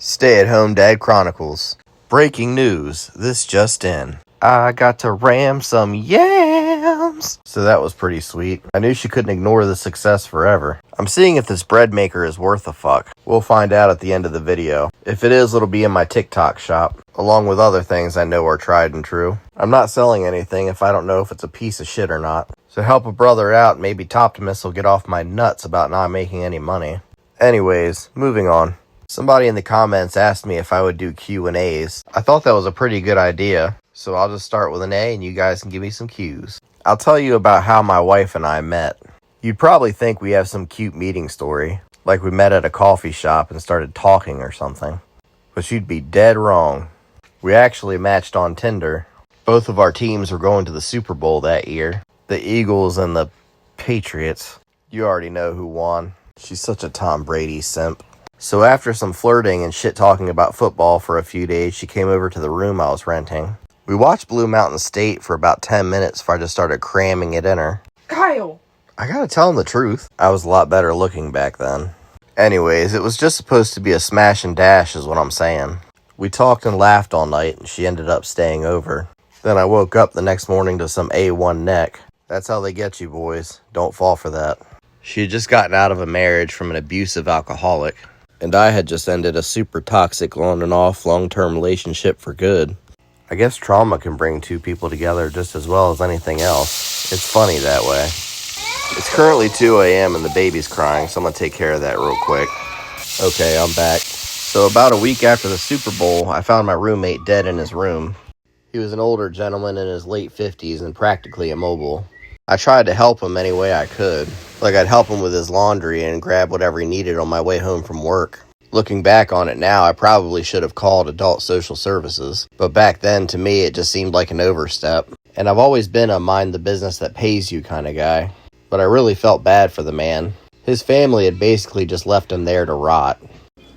Stay-at-home dad chronicles. Breaking news, this just in. I got to ram some yams. So that was pretty sweet. I knew she couldn't ignore the success forever. I'm seeing if this bread maker is worth a fuck. We'll find out at the end of the video. If it is, it'll be in my TikTok shop, along with other things I know are tried and true. I'm not selling anything if I don't know if it's a piece of shit or not. So help a brother out, maybe Toptimus will get off my nuts about not making any money. Anyways, moving on. Somebody in the comments asked me if I would do Q&As. I thought that was a pretty good idea, so I'll just start with an A and you guys can give me some Q's. I'll tell you about how my wife and I met. You'd probably think we have some cute meeting story, like we met at a coffee shop and started talking or something. But you'd be dead wrong. We actually matched on Tinder. Both of our teams were going to the Super Bowl that year. The Eagles and the Patriots. You already know who won. She's such a Tom Brady simp. So after some flirting and shit talking about football for a few days, she came over to the room I was renting. We watched Blue Mountain State for about 10 minutes before I just started cramming it in her. Kyle! I gotta tell him the truth. I was a lot better looking back then. Anyways, it was just supposed to be a smash and dash is what I'm saying. We talked and laughed all night and she ended up staying over. Then I woke up the next morning to some A1 neck. That's how they get you, boys. Don't fall for that. She had just gotten out of a marriage from an abusive alcoholic. And I had just ended a super toxic on and off long-term relationship for good. I guess trauma can bring two people together just as well as anything else. It's funny that way. It's currently 2 a.m. and the baby's crying, so I'm going to take care of that real quick. Okay, I'm back. So about a week after the Super Bowl, I found my roommate dead in his room. He was an older gentleman in his late 50s and practically immobile. I tried to help him any way I could. Like I'd help him with his laundry and grab whatever he needed on my way home from work. Looking back on it now, I probably should have called adult social services. But back then, to me, it just seemed like an overstep. And I've always been a mind the business that pays you kind of guy. But I really felt bad for the man. His family had basically just left him there to rot.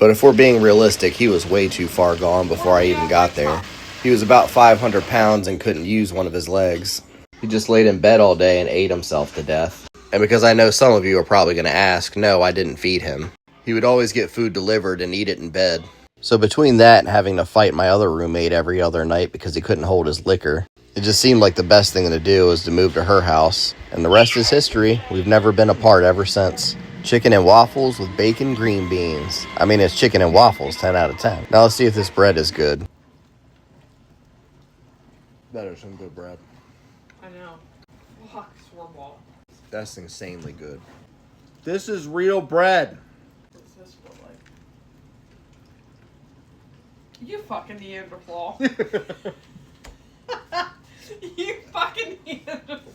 But if we're being realistic, he was way too far gone before I even got there. He was about 500 pounds and couldn't use one of his legs. He just laid in bed all day and ate himself to death. And because I know some of you are probably going to ask, no, I didn't feed him. He would always get food delivered and eat it in bed. So between that and having to fight my other roommate every other night because he couldn't hold his liquor, it just seemed like the best thing to do was to move to her house. And the rest is history. We've never been apart ever since. Chicken and waffles with bacon green beans. I mean, it's chicken and waffles, 10 out of 10. Now let's see if this bread is good. That is some good bread. I know. Fuck, swarmball. That's insanely good. This is real bread. What's this feel like? You fucking Neanderthal. You fucking Neanderthal.